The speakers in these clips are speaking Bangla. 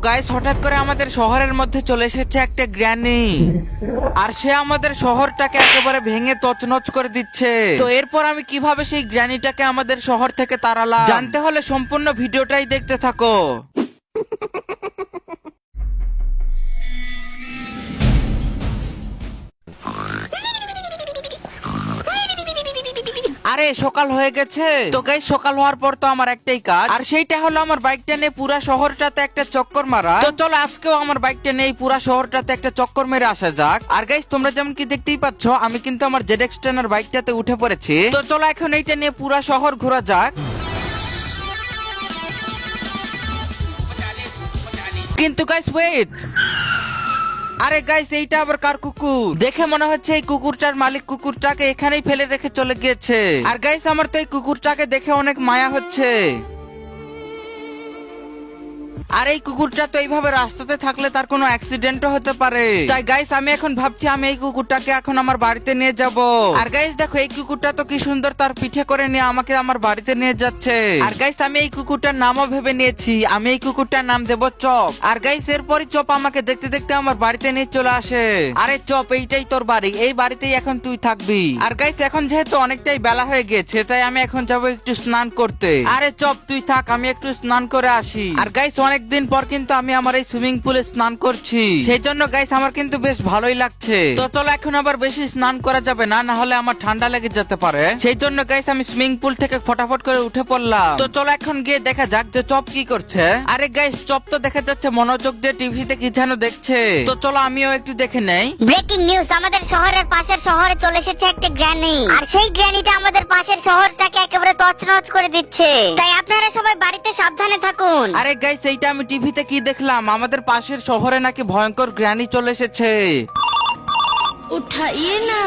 গাইস হঠাৎ করে আমাদের শহরের মধ্যে চলে এসেছে একটা গ্র্যানি, আর সে আমাদের শহরটাকে একেবারে ভেঙে তছনছ করে দিচ্ছে। তো এরপর আমি কিভাবে সেই গ্র্যানিটাকে আমাদের শহর থেকে তাড়ালাম জানতে হলে সম্পূর্ণ ভিডিওটাই দেখতে থাকো। আরে সকাল হয়ে গেছে। তো গাইস সকাল হওয়ার পর তো আমার একটাই কাজ, আর সেইটা হলো আমার বাইকটা নিয়ে পুরা শহরটাতে একটা চক্কর মারা। তো চলো আজকেও আমার বাইকটা নিয়ে পুরা শহরটাতে একটা চক্কর মেরে আসা যাক। আর গাইস তোমরা যেমন কি দেখতেই পাচ্ছ আমি কিন্তু আমার ZX-10 বাইকটাতে উঠে পড়েছি। তো চলো এখন এইটা নিয়ে পুরা শহর ঘোরা যাক। কিন্তু গাইস ওয়েট, আরে গাইস এইটা আবার কার কুকুর? দেখে মনে হচ্ছে এই কুকুরটার মালিক কুকুরটাকে এখানেই ফেলে রেখে চলে গিয়েছে। আর গাইস আমার তো এই কুকুরটাকে দেখে অনেক মায়া হচ্ছে। আর এই কুকুরটা তো এইভাবে রাস্তাতে থাকলে তার কোনো অ্যাক্সিডেন্টও হতে পারে। তাই গাইস আমি এখন ভাবছি আমি এই কুকুরটাকে এখন আমার বাড়িতে নিয়ে যাব। আর গাইস দেখো এই কুকুরটা তো কি সুন্দর তার পিঠে করে নিয়ে আমাকে আমার বাড়িতে নিয়ে যাচ্ছে। আর গাইস আমি এই কুকুরটার নামও ভেবে নিয়েছি, আমি এই কুকুরটার নাম দেব চপ। আর গাইস এরপরই চপ আমাকে দেখতে দেখতে আমার বাড়িতে নিয়ে চলে আসে। আরে চপ এইটাই তোর বাড়ি, এই বাড়িতেই এখন তুই থাকবি। আর গাইস এখন যেহেতু অনেকটাই বেলা হয়ে গেছে তাই আমি এখন যাব একটু স্নান করতে। আরে চপ তুই থাক, আমি একটু স্নান করে আসি। আর গাইস অনেকদিন পর কিন্তু আমি আমার এই সুইমিং পুলে স্নান করছি, সেই জন্য গাইস আমার কিন্তু বেশ ভালোই লাগছে। তো চলো এখন আবার বেশি স্নান করা যাবে না, না হলে আমার ঠান্ডা লেগে যেতে পারে। সেই জন্য গাইস আমি সুইমিং পুল থেকে ফটাফট করে উঠে পড়লাম। তো চলো এখন গিয়ে দেখা যাক যে চপ কি করছে। আরে গাইস চপ তো দেখা যাচ্ছে মনোযোগ দিয়ে টিভিতে কি যেন দেখছে। তো চলো আমিও একটু দেখে নেই। ব্রেকিং নিউজ, আমাদের শহরের পাশের শহরে চলে এসেছে একটা গ্র্যানি, আর সেই গ্র্যানিটা আমাদের পাশের শহরটাকে একেবারে তছনছ করে দিচ্ছে। তাই আপনারা সবাই বাড়িতে সাবধানে থাকুন। আরে গাইস এইটা আমি টিভিতে কি দেখলাম, আমাদের পাশের শহরে নাকি ভয়ঙ্কর গ্র্যানি চলে এসেছে। উঠাইয়ে না।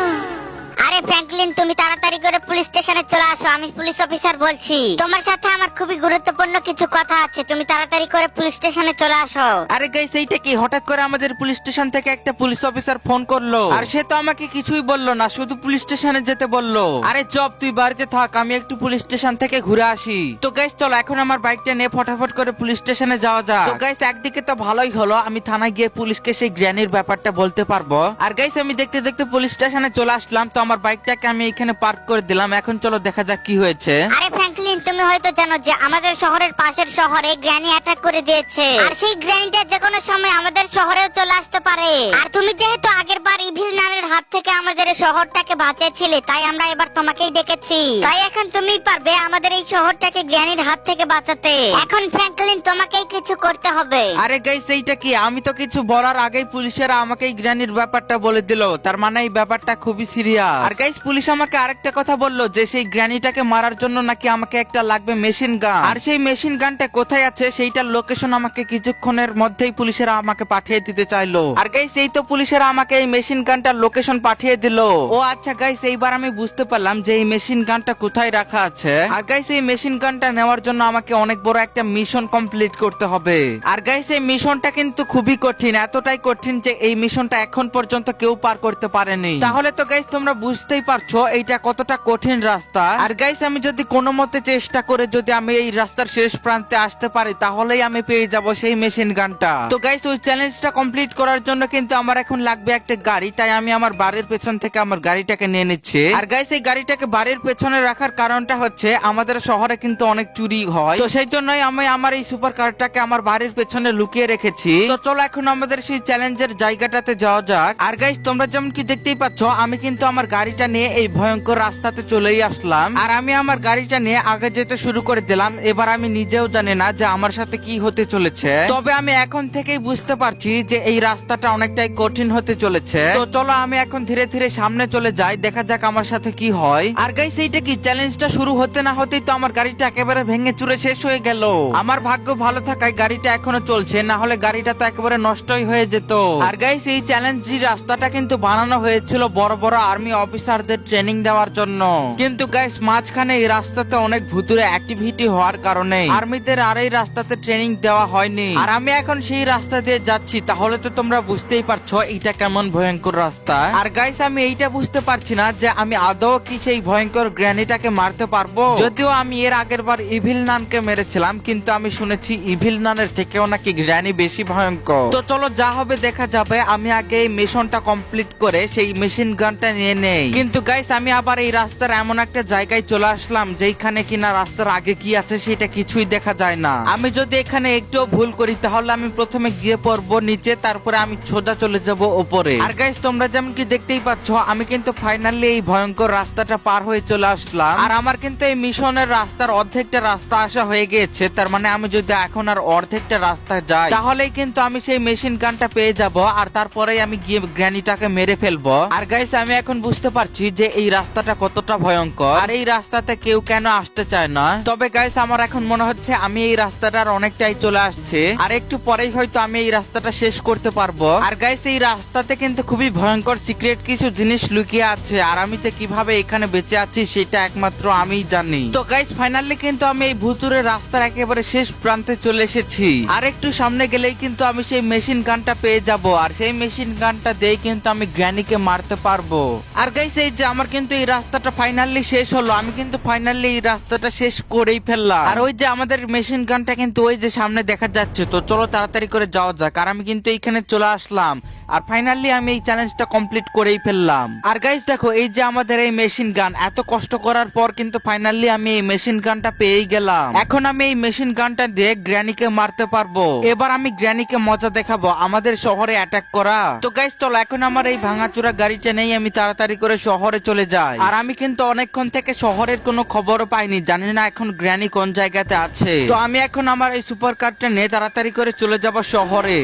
আরে ফ্র্যাঙ্কলিন তুমি তাড়াতাড়ি করে পুলিশ স্টেশনে চলে আসো, আমি পুলিশ অফিসার বলছি। তোমার সাথে আমার খুবই গুরুত্বপূর্ণ কিছু কথা আছে, তুমি তাড়াতাড়ি করে পুলিশ স্টেশনে চলে আসো। আরে গাইস এইটা কি, হঠাৎ করে আমাদের পুলিশ স্টেশন থেকে একটা পুলিশ অফিসার ফোন করলো, আর সে তো আমাকে কিছুই বললো না, শুধু পুলিশ স্টেশনে যেতে বললো। আরে চপ তুই বাড়িতে থাক, আমি একটু পুলিশ স্টেশন থেকে ঘুরে আসি। তো গাইস চলো এখন আমার বাইকটা নিয়ে ফটাফট করে পুলিশ স্টেশনে যাওয়া যাক। তো গাইস একদিকে তো ভালোই হলো, আমি থানায় গিয়ে পুলিশকে সেই গ্র্যানির ব্যাপারটা বলতে পারবো। আর গাইস আমি দেখতে দেখতে পুলিশ স্টেশনে চলে আসলাম। তো আমার বাইকটাকে আমি এখানে পার্ক করে দিলাম, এখন চলো দেখা যাক কি হয়েছে। আরে ফ্র্যাঙ্কলিন তুমি হয়তো জানো যে আমাদের শহরের পাশের শহরে গ্র্যানি অ্যাটাক করে দিয়েছে, আর সেই গ্র্যানিটা যে কোনো সময় আমাদের শহরেও চলে আসতে পারে। আর তুমি যেহেতু আগের বার ইভিল নামের হাত থেকে আমাদের এই শহরটাকে বাঁচিয়েছিলে, তাই আমরা এবার তোমাকেই ডেকেছি। তাই এখন তুমিই পারবে আমাদের এই শহরটাকে গ্র্যানির হাত থেকে বাঁচাতে। এখন ফ্র্যাঙ্কলিন তোমাকেই কিছু করতে হবে। আরে গাইস এইটা কি, আমি তো কিছু বলার আগেই পুলিশেরা আমাকে এই গ্র্যানির ব্যাপারটা বলে দিল, তার মানে এই ব্যাপারটা খুবই সিরিয়াস। আর গাইস পুলিশ আমাকে আরেকটা কথা বললো যে সেই গ্র্যানিটাকে মারার জন্য নাকি আমাকে একটা লাগবে মেশিন গান, আর সেই মেশিন গানটা কোথায় আছে সেইটার লোকেশন আমাকে কিছুক্ষণের মধ্যেই পুলিশেরা আমাকে পাঠিয়ে দিতে চাইলো। আর গাইস এই তো পুলিশেরা আমাকে এই মেশিন গানটার লোকেশন পাঠিয়ে দিল। ও আচ্ছা গাইস এইবার আমি বুঝতে পারলাম যে এই মেশিন গানটা কোথায় রাখা আছে। আর গাইস এই মেশিন গানটা নেওয়ার জন্য আমাকে অনেক বড় একটা মিশন কমপ্লিট করতে হবে। আর গাইস এই মিশনটা কিন্তু খুবই কঠিন, এতটাই কঠিন যে এই মিশনটা এখন পর্যন্ত কেউ পার করতে পারেনি। তাহলে তো গাইস তোমরা বুঝতেই পারছো এইটা কতটা কঠিন রাস্তা। আর গাইস আমি যদি কোনো মতে চেষ্টা করে যদি আমি এই রাস্তার শেষ প্রান্তে আসতে পারি তাহলেই আমি পেয়ে যাব সেই মেশিন গানটা। তো গাইস ওই চ্যালেঞ্জটা কমপ্লিট করার জন্য কিন্তু আমার এখন লাগবে একটা গাড়ি, তাই আমি আমার বাড়ির পেছন থেকে আমার গাড়িটাকে নিয়ে নিচ্ছি। আর গাইস এই গাড়িটাকে বাড়ির পেছনে রাখার কারণটা হচ্ছে আমাদের শহরে কিন্তু অনেক চুরি হয়, তো সেই জন্যই আমি আমার এই সুপার কারটাকে আমার বাড়ির পেছনে লুকিয়ে রেখেছি। তো চলো এখন আমাদের সেই চ্যালেঞ্জের জায়গাটাতে যাওয়া যাক। আর গাইস তোমরা যেমন কি দেখতেই পাচ্ছ আমি কিন্তু আমার গাড়িটা নিয়ে এই ভয়ঙ্কর রাস্তাতে চলেই আসলাম, আর আমি আমার গাড়িটা নিয়ে আগে যেতে শুরু করে দিলাম। এবার আমি নিজেও জানি না যে আমার সাথে কি হতে চলেছে, তবে আমি এখন থেকেই বুঝতে পারছি যে এই রাস্তাটা অনেকটাই কঠিন হতে চলেছে। তো চলো আমি এখন ধীরে ধীরে সামনে চলে যাই, দেখা যাক আমার সাথে কি হয়। আর গাইস এইটা কি, চ্যালেঞ্জটা শুরু হতে না হতেই তো আমার গাড়িটা একেবারে ভেঙে চুরে শেষ হয়ে গেল। আমার ভাগ্য ভালো থাকায় গাড়িটা এখনো চলছে, না হলে গাড়িটা তো একেবারে নষ্টই হয়ে যেত। আর গাইস এই চ্যালেঞ্জ রাস্তাটা কিন্তু বানানো হয়েছিল বড় বড় আর্মি অফিসারদের ট্রেনিং দেওয়ার জন্য, কিন্তু গাইস মাঝখানে এই রাস্তাতে অনেক ভূত ভিতরে অ্যাক্টিভিটি হওয়ার কারণে আর্মিদের আর এই রাস্তাতে ট্রেনিং দেওয়া হয়নি। আর আমি এখন সেই রাস্তা দিয়ে যাচ্ছি, তাহলে তো তোমরা বুঝতেই পারছো এটা কেমন ভয়ঙ্কর রাস্তা। আর গাইস আমি এইটা বুঝতে পারছি না যে আমি আদৌ কি সেই ভয়ঙ্কর গ্র্যানিটাকে মারতে পারবো। যদিও আমি এর আগের বার ইভিল নানকে মেরেছিলাম, কিন্তু আমি শুনেছি ইভিল নানের থেকেও নাকি গ্র্যানি বেশি ভয়ঙ্কর। তো চলো যা হবে দেখা যাবে। আমি আগে এই মিশনটা কমপ্লিট করে সেই মেশিন গানটা নিয়ে নেই। কিন্তু গাইস আমি আবার এই রাস্তার এমন একটা জায়গায় চলে আসলাম যেখানে কিনা রাস্তার আগে কি আছে সেটা কিছুই দেখা যায় না। আমি যদি এখানে একটু ভুল করি তাহলে আমি প্রথমে গিয়ে পড়বো নিচে, তারপরে আমি সোজা চলে যাব উপরে। আর গাইস তোমরা যেমন কি দেখতেই পাচ্ছ আমি কিন্তু ফাইনালি এই ভয়ঙ্কর রাস্তাটা পার হয়ে চলে আসলাম। আর আমার কিন্তু এই মিশনের রাস্তার অর্ধেকটা রাস্তা আসা হয়ে গিয়েছে। তার মানে আমি যদি এখন আর অর্ধেকটা রাস্তা যাই তাহলেই কিন্তু আমি সেই মেশিন গানটা পেয়ে যাব, আর তারপরেই আমি গিয়ে গ্র্যানিটাকে মেরে ফেলবো। আর গাইস আমি এখন বুঝতে পারছি যে এই রাস্তাটা কতটা ভয়ঙ্কর, আর এই রাস্তাতে কেউ কেন আসতে চায় না। তবে গাইস আমার এখন মনে হচ্ছে আমি এই রাস্তাটার অনেকটাই চলে আসছে, আর একটু পরেই হয়তো আমি এই রাস্তাটা শেষ করতে পারবো। আর গাইস এই রাস্তাতে কিন্তু খুবই ভয়ঙ্কর সিক্রেট কিছু জিনিস লুকিয়ে আছে, আর আমি যে কিভাবে এখানে বেঁচে আছি সেটা একমাত্র আমিই জানি। তো গাইস ফাইনালি কিন্তু আমি এই ভুতুরে রাস্তার একেবারে শেষ প্রান্তে চলে এসেছি। আর একটু সামনে গেলেই কিন্তু আমি সেই মেশিন গানটা পেয়ে যাব, আর সেই মেশিন গানটা দিয়ে কিন্তু আমি গ্র্যানিকে মারতে পারবো। আর গাইস এই যে আমার কিন্তু এই রাস্তাটা ফাইনালি শেষ হলো, আমি কিন্তু ফাইনালি এই রাস্তাটা শেষ করেই ফেললাম। আর ওই যে আমাদের মেশিন গানটা কিন্তু ওই যে সামনে দেখা যাচ্ছে। তো চলো তাড়াতাড়ি করে যাওয়া যাক। আর আমি কিন্তু এইখানে চলে আসলাম, আর ফাইনালি আমি এই চ্যালেঞ্জটা কমপ্লিট করেই ফেললাম। আর গাইস দেখো এই যে আমাদের এই মেশিন গান, এত কষ্ট করার পর কিন্তু ফাইনালি আমি এই মেশিন গানটা পেয়েই গেলাম। এখন আমি এই মেশিন গানটা দিয়ে গ্র্যানিকে মারতে পারবো। এবার আমি গ্র্যানিকে মজা দেখাবো আমাদের শহরে অ্যাটাক করা। তো গাইস চলো এখন আমার এই ভাঙাচোরা গাড়িটা নেই আমি তাড়াতাড়ি করে শহরে চলে যাই। আর আমি কিন্তু অনেকক্ষণ থেকে শহরের কোনো খবরও পাইনি, জানি না এখন গ্র্যানি কোন জায়গাতে আছে। তো আমি এখন আমার এই সুপার কারটা নিয়ে তাড়াতাড়ি করে চলে যাব শহরে।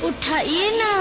উঠাইয়ে না।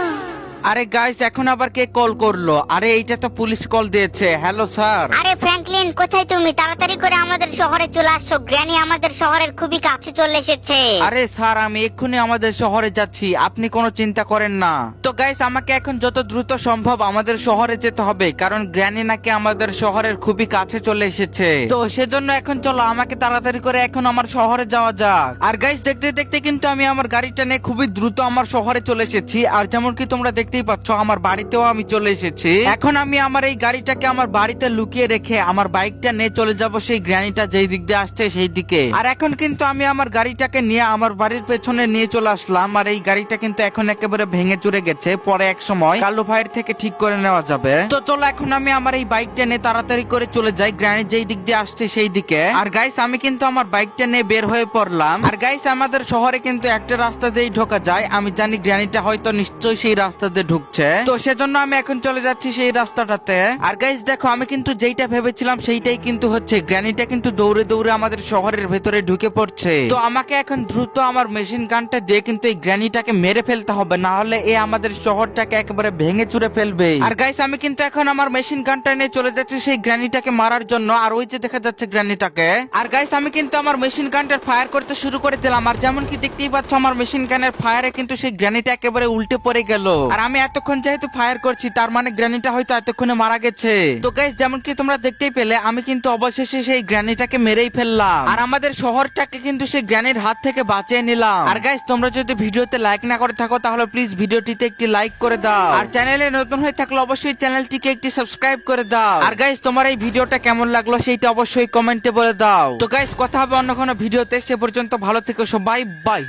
আরে গাইস এখন আবার কে কল করলো? আরে এইটা তো পুলিশ কল দিয়েছে। Hello sir. আরে ফ্র্যাঙ্কলিন কোথায় তুমি? তাড়াতাড়ি করে আমাদের শহরে চলে আসো, গ্র্যানি আমাদের শহরের খুবই কাছে চলে এসেছে। আরে স্যার আমি এক্ষুনি আমাদের শহরে যাচ্ছি, আপনি কোনো চিন্তা করেন না। তো গাইস আমাকে এখন যত দ্রুত সম্ভব আমাদের শহরে যেতে হবে, কারণ গ্র্যানি নাকি আমাদের শহরের খুবই কাছে চলে এসেছে। তো সেজন্য এখন চলো আমাকে তাড়াতাড়ি করে এখন আমার শহরে যাওয়া যাক। আর গাইস দেখতে দেখতে কিন্তু আমি আমার গাড়িটা নিয়ে খুবই দ্রুত আমার শহরে চলে এসেছি। আর যেমন কি তোমরা দেখতেই পাচ্ছ আমার বাড়িতেও আমি চলে এসেছি। এখন আমি আমার এই গাড়িটাকে আমার বাড়িতে লুকিয়ে রেখে আমার বাইকটা নিয়ে চলে যাব সেই গ্র্যানিটা যেই দিক দিয়ে আসছে সেই দিকে। আর এখন কিন্তু আমি আমার গাড়িটাকে নিয়ে আমার বাড়ির পেছনে নিয়ে চলে আসলাম। আর এই গাড়িটা কিন্তু এখন একেবারে ভেঙে চুরে গেছে, পরে এক সময় কালু ভাইয়ের থেকে ঠিক করে নেওয়া যাবে। তো চলো এখন আমি আমার এই বাইকটা নিয়ে তাড়াতাড়ি করে চলে যাই গ্র্যানি যেই দিক দিয়ে আসছে সেই দিকে। আর গাইস আমি কিন্তু আমার বাইকটা নিয়ে বের হয়ে পড়লাম। আর গাইস আমাদের শহরে কিন্তু একটা রাস্তা দিয়েই ঢোকা যায়, আমি জানি গ্র্যানিটা হয়তো নিশ্চয়ই সেই রাস্তা দিয়ে ঢুকছে। তো সেজন্য আমি এখন চলে যাচ্ছি সেই রাস্তাটাতে। আর গাইস দেখো আমি কিন্তু যেইটা ভেবেছিলাম সেইটাই কিন্তু হচ্ছে, গ্র্যানিটা কিন্তু দৌড়ে দৌড়ে আমাদের শহরের ভেতরে ঢুকে পড়ছে। তো আমাকে এখন দ্রুত আমার মেশিন গানটা দিয়ে কিন্তু এই গ্র্যানিটাকে মেরে ফেলতে হবে, না হলে এ আমাদের শহরটাকে একেবারে ভেঙে চুরে ফেলবে। আর গাইস আমি কিন্তু এখন আমার মেশিন গানটা নিয়ে চলে যাচ্ছি সেই গ্র্যানিটাকে মারার জন্য। আর ওই যে দেখা যাচ্ছে গ্র্যানিটাকে। আর গাইস আমি কিন্তু আমার মেশিন গানটার ফায়ার করতে শুরু করে দিলাম। আর যেমন কি দেখতেই পাচ্ছ আমার মেশিন গানের ফায়ারে কিন্তু সেই গ্র্যানিটা একেবারে উল্টে পড়ে গেল। আর আমি এতক্ষণ যেহেতু ফায়ার করছি তার মানে গ্র্যানিটা হয়তো এতক্ষণে মারা গেছে। তো গাইস যেমন কি তোমরা দেখতেই পেলে আমি কিন্তু অবশেষে সেই গ্র্যানিটাকে মেরেই ফেললাম, আর আমাদের শহরটাকে কিন্তু সেই গ্র্যানির হাত থেকে বাঁচিয়ে নিলাম। আর গাইস তোমরা যদি ভিডিওতে লাইক না করে থাকো তাহলে প্লিজ ভিডিওটিতে একটি লাইক করে দাও, আর চ্যানেলে নতুন হয়ে থাকলে অবশ্যই চ্যানেলটিকে একটি সাবস্ক্রাইব করে দাও। আর গাইস তোমার এই ভিডিওটা কেমন লাগলো সেইটা অবশ্যই কমেন্টে বলে দাও। তো গাইস কথা হবে অন্য কোনো ভিডিওতে, সে পর্যন্ত ভালো থেকো সবাই, বাই।